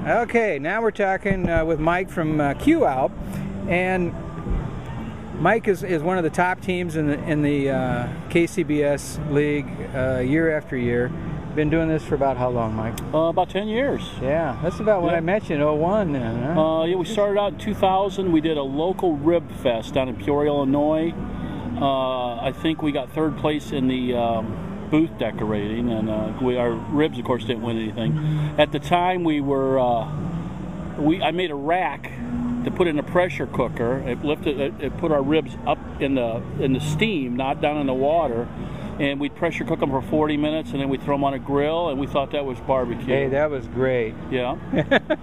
Okay, now we're talking with Mike from Quau, and Mike is one of the top teams in the KCBS league year after year. Been doing this for about how long, Mike? About 10 years. Yeah, that's about when I met you in 01 then, huh? Yeah, we started out in 2000. We did a local rib fest down in Peoria, Illinois. I think we got third place in the booth decorating, and our ribs, of course, didn't win anything. At the time, I made a rack to put in a pressure cooker. It put our ribs up in the steam, not down in the water. And we'd pressure cook them for 40 minutes, and then we'd throw them on a grill, and we thought that was barbecue. Hey, that was great. Yeah.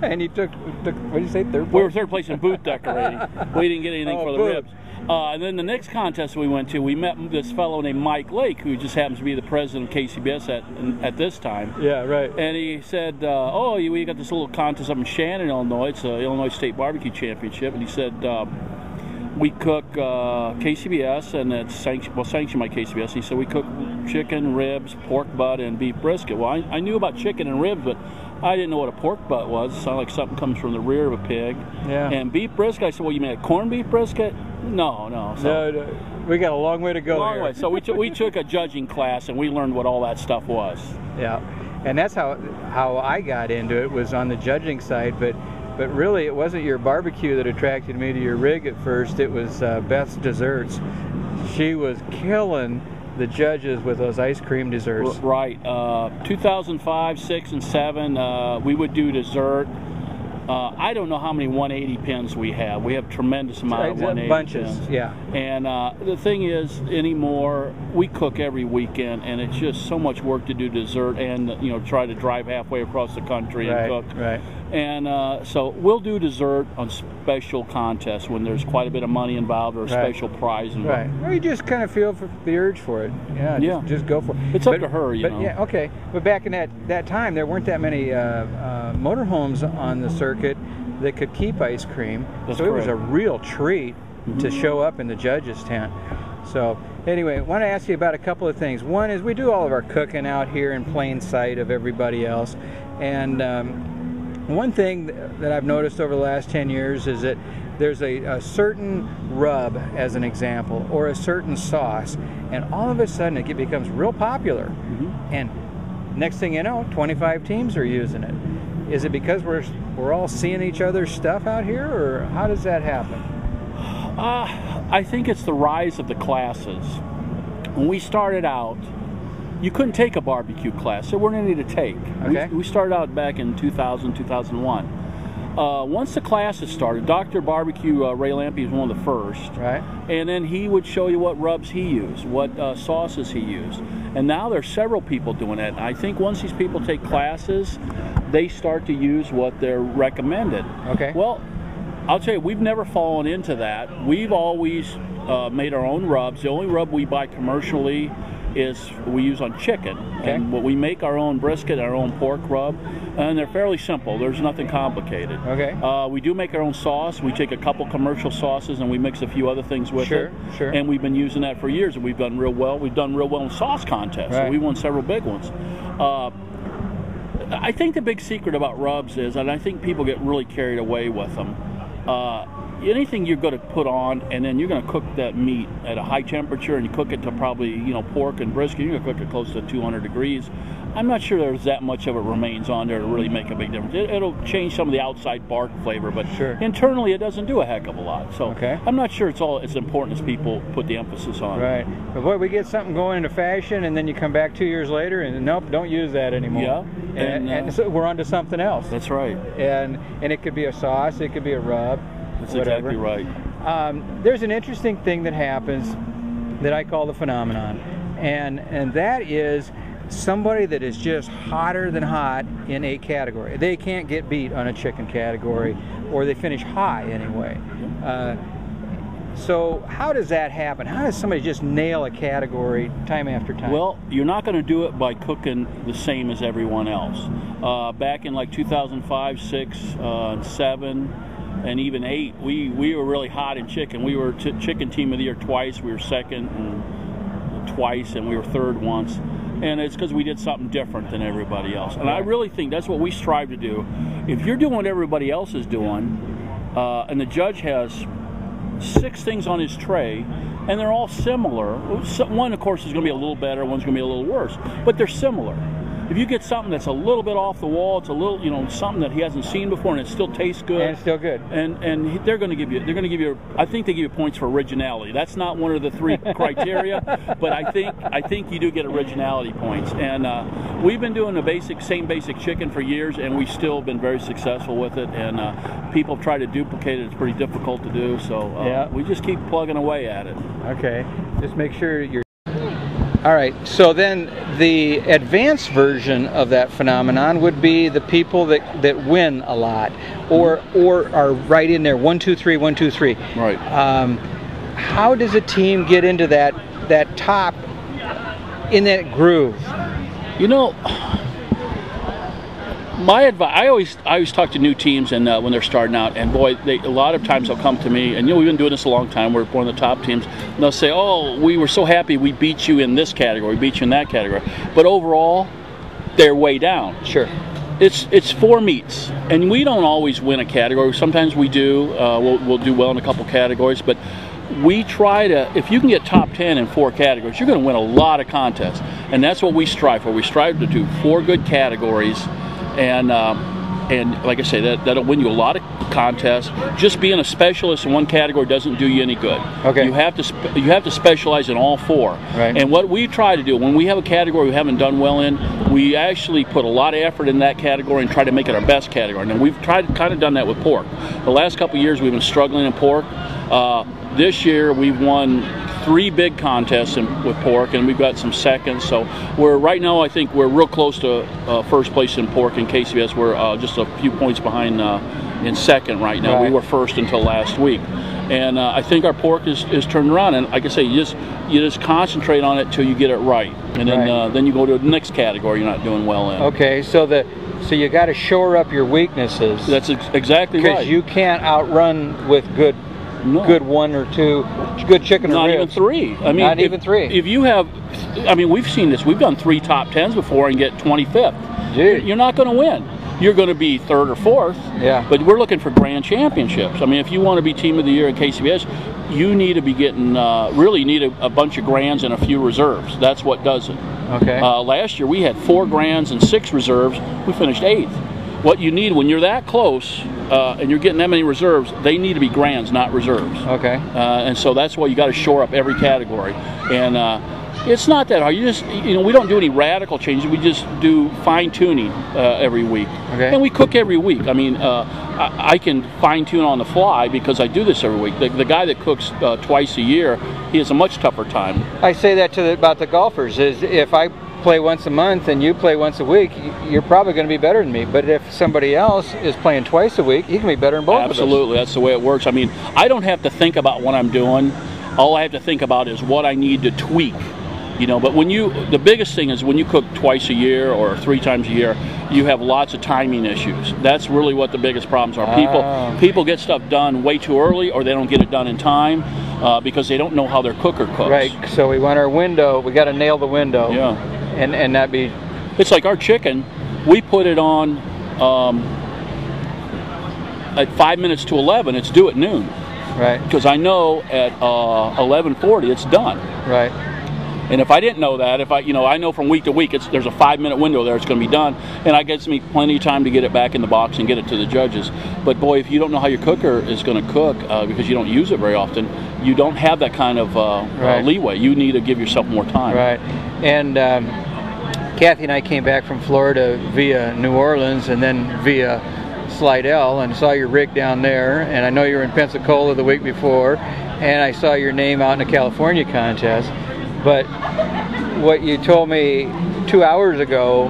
And you took, what did you say, third place? We were third place in booth decorating. We didn't get anything for the booth. ribs. And then the next contest we went to, we met this fellow named Mike Lake, who just happens to be the president of KCBS at this time. Yeah, right. And he said, we got this little contest up in Shannon, Illinois. It's the Illinois State Barbecue Championship. And he said, we cook KCBS, and it's sanctioned by KCBS. He said we cook chicken, ribs, pork butt, and beef brisket. Well, I knew about chicken and ribs, but I didn't know what a pork butt was. It sounded like something comes from the rear of a pig. Yeah. And beef brisket, I said, well, you mean a corned beef brisket? No. So, no, we got a long way to go long here. way. So we took a judging class, and we learned what all that stuff was. Yeah, and that's how I got into it, was on the judging side, but really it wasn't your barbecue that attracted me to your rig at first. It was Beth's desserts. She was killing the judges with those ice cream desserts. Right. 2005, 6, and 7, we would do dessert. I don't know how many 180 pins we have. We have a tremendous amount of 180 bunches, pins. yeah. And the thing is, anymore, we cook every weekend, and it's just so much work to do dessert and try to drive halfway across the country and cook. Right. And so we'll do dessert on special contests when there's quite a bit of money involved or a special prize involved. Right. Well, you just kind of feel for the urge for it. Yeah. Just go for it. It's up to her, you know. Yeah, okay. But back in that time, there weren't that many motorhomes on the circuit that could keep ice cream. That's so correct. It was a real treat to show up in the judges' tent. So anyway, I want to ask you about a couple of things. One is we do all of our cooking out here in plain sight of everybody else. And one thing that I've noticed over the last 10 years is that there's a certain rub, as an example, or a certain sauce, and all of a sudden it becomes real popular. And next thing you know, 25 teams are using it. Is it because we're all seeing each other's stuff out here, or how does that happen? I think it's the rise of the classes. When we started out, you couldn't take a barbecue class. There weren't any to take. Okay. We started out back in 2000, 2001. Once the classes started, Dr. Barbecue Ray Lampe was one of the first. Right. And then he would show you what rubs he used, what sauces he used. And now there's several people doing that. And I think once these people take classes, they start to use what they're recommended. Okay. Well, I'll tell you, we've never fallen into that. We've always made our own rubs. The only rub we buy commercially is we use on chicken. Okay. And we make our own brisket, our own pork rub, and they're fairly simple. There's nothing complicated. Okay. We do make our own sauce. We take a couple commercial sauces and we mix a few other things with it. Sure. And we've been using that for years, and we've done real well. We've done real well in sauce contests. Right. So we won several big ones. I think the big secret about rubs is, and I think people get really carried away with them, anything you're going to put on, and then you're going to cook that meat at a high temperature, and you cook it to probably, pork and brisket, you're going to cook it close to 200 degrees. I'm not sure there's that much of it remains on there to really make a big difference. It'll change some of the outside bark flavor, but internally it doesn't do a heck of a lot. So I'm not sure it's all as important as people put the emphasis on. Right. But boy, we get something going into fashion, and then you come back 2 years later, and nope, don't use that anymore. Yeah. And so we're on to something else. That's right. And it could be a sauce, it could be a rub. That's whatever. exactly right. There's an interesting thing that happens that I call the phenomenon, and that is somebody that is just hotter than hot in a category. They can't get beat on a chicken category, or they finish high anyway. So how does that happen? How does somebody just nail a category time after time? Well, you're not going to do it by cooking the same as everyone else. Back in like 2005, 6, and 7, and even 8, we were really hot in chicken. We were chicken team of the year twice. We were second and twice, and we were third once. and it's because we did something different than everybody else. And I really think that's what we strive to do. If you're doing what everybody else is doing, and the judge has 6 things on his tray, and they're all similar. One, of course, is going to be a little better. One's going to be a little worse, but they're similar. If you get something that's a little bit off the wall, it's a little, something that he hasn't seen before, and it still tastes good. And it's still good. And they're going to give you. I think they give you points for originality. That's not one of the 3 criteria, but I think you do get originality points. And we've been doing the same basic chicken for years, and we've still been very successful with it. And people try to duplicate it. It's pretty difficult to do. So we just keep plugging away at it. Okay. Just make sure you're. All right, so then the advanced version of that phenomenon would be the people that win a lot, or are right in there, 1, 2, 3, 1, 2, 3. Right. How does a team get into that top, in that groove? My advice, I always talk to new teams, and when they're starting out, and boy, a lot of times they'll come to me, and we've been doing this a long time. We're one of the top teams, and they'll say, "Oh, we were so happy we beat you in this category, we beat you in that category," but overall, they're way down. Sure. It's 4 meets, and we don't always win a category. Sometimes we do. We'll do well in a couple categories, but we try to, if you can get top 10 in 4 categories, you're going to win a lot of contests, and that's what we strive for. We strive to do 4 good categories. And like I say, that'll win you a lot of contests. Just being a specialist in one category doesn't do you any good. Okay. You have to specialize in all 4. Right. And what we try to do when we have a category we haven't done well in, we actually put a lot of effort in that category and try to make it our best category. And we've kind of done that with pork. The last couple of years we've been struggling in pork. This year we've won 3 big contests with pork, and we've got some seconds. So right now I think we're real close to first place in pork in KCBS. We're just a few points behind in second right now. Right. We were first until last week, and I think our pork is turned around. And like I say, you just concentrate on it till you get it right, and then you go to the next category you're not doing well in. Okay, so you got to shore up your weaknesses. That's exactly right. Because you can't outrun with good 1 or 2 good chicken not ribs. Even 3. I mean, not even 3. If you have, we've seen this. We've done 3 top 10s before and get 25th. Dude. You're not going to win. You're going to be 3rd or 4th. Yeah. But we're looking for grand championships. If you want to be team of the year in KCBS, you need to be getting really need a bunch of grands and a few reserves. That's what does it. Okay. Last year we had 4 grands and 6 reserves. We finished 8th. What you need when you're that close and you're getting that many reserves, they need to be grands, not reserves. Okay. And so that's why you got to shore up every category. And it's not that hard. You just, we don't do any radical changes. We just do fine tuning every week. Okay. And we cook every week. I can fine tune on the fly because I do this every week. The guy that cooks twice a year, he has a much tougher time. I say that about the golfers. Is if I play once a month and you play once a week, you're probably going to be better than me. But if somebody else is playing twice a week, he can be better than both of us. Absolutely, that's the way it works. I don't have to think about what I'm doing. All I have to think about is what I need to tweak. But the biggest thing is when you cook twice a year or 3 times a year, you have lots of timing issues. That's really what the biggest problems are. People get stuff done way too early, or they don't get it done in time because they don't know how their cooker cooks. Right. So we want our window. We got to nail the window. Yeah. And that be. It's like our chicken. We put it on at 5 minutes to 11. It's due at noon. Right. Because I know at 11:40 it's done. Right. And if I didn't know that, I know from week to week, there's a 5-minute window there. It's going to be done, and that gives me plenty of time to get it back in the box and get it to the judges. But boy, if you don't know how your cooker is going to cook because you don't use it very often, you don't have that kind of leeway. You need to give yourself more time. Right. And Kathy and I came back from Florida via New Orleans and then via Slidell, and saw your rig down there. And I know you were in Pensacola the week before, and I saw your name out in the California contest. But what you told me 2 hours ago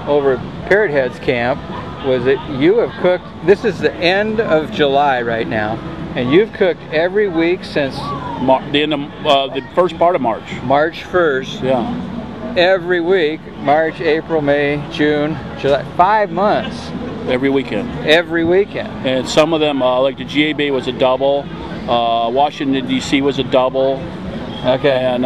over at Parrot Head's camp was that you have cooked, this is the end of July right now, and you've cooked every week since the first part of March. March 1st. Yeah. Every week, March, April, May, June, July, 5 months. Every weekend. Every weekend. And some of them, like the GAB was a double, Washington, D.C. was a double. Okay. And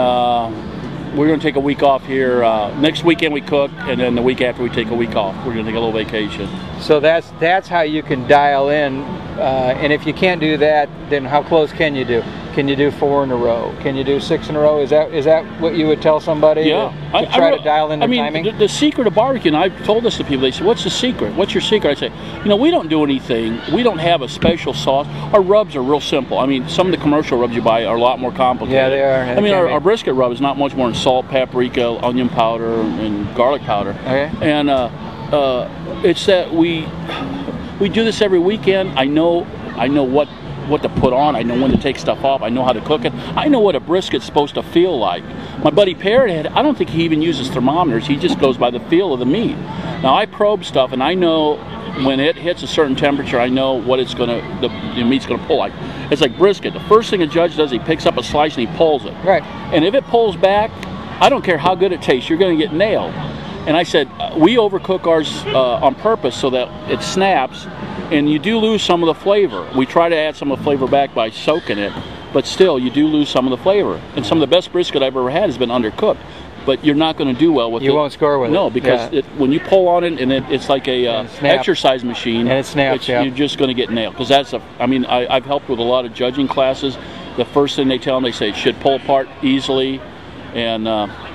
we're going to take a week off here. Next weekend we cook, and then the week after we take a week off. We're going to take a little vacation. So that's how you can dial in. And if you can't do that, then how close can you do? Can you do 4 in a row? Can you do 6 in a row? Is that what you would tell somebody? Yeah, to try to dial in the timing. The secret of barbecue, and I've told this to people. They say, "What's the secret? What's your secret?" I say, we don't do anything. We don't have a special sauce. Our rubs are real simple. I mean, some of the commercial rubs you buy are a lot more complicated. Yeah, they are. I mean, our brisket rub is not much more than salt, paprika, onion powder, and garlic powder. Okay. And it's that we do this every weekend. I know what to put on. I know when to take stuff off. I know how to cook it. I know what a brisket's supposed to feel like. My buddy Parrot, I don't think he even uses thermometers. He just goes by the feel of the meat. Now I probe stuff, and I know when it hits a certain temperature, I know what the meat's gonna pull like. It's like brisket. The first thing a judge does, he picks up a slice and he pulls it. Right. And if it pulls back, I don't care how good it tastes, you're gonna get nailed. And I said, we overcook ours on purpose so that it snaps, and you do lose some of the flavor. We try to add some of the flavor back by soaking it, but still, you do lose some of the flavor. And some of the best brisket I've ever had has been undercooked. But you're not going to do well with it. You won't score with it. No, because when you pull on it, and it's like a exercise machine. And it snaps, You're just going to get nailed. Because I've helped with a lot of judging classes. The first thing they tell them, they say it should pull apart easily. And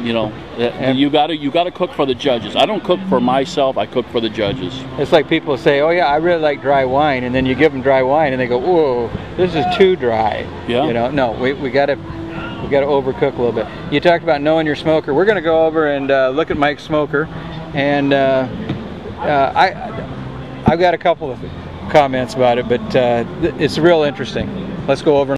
you got to cook for the judges. I don't cook for myself. I cook for the judges. It's like people say, "Oh yeah, I really like dry wine," and then you give them dry wine, and they go, "Whoa, this is too dry." Yeah. No, we got to overcook a little bit. You talked about knowing your smoker. We're going to go over and look at Mike's smoker, and I've got a couple of comments about it, but it's real interesting. Let's go over.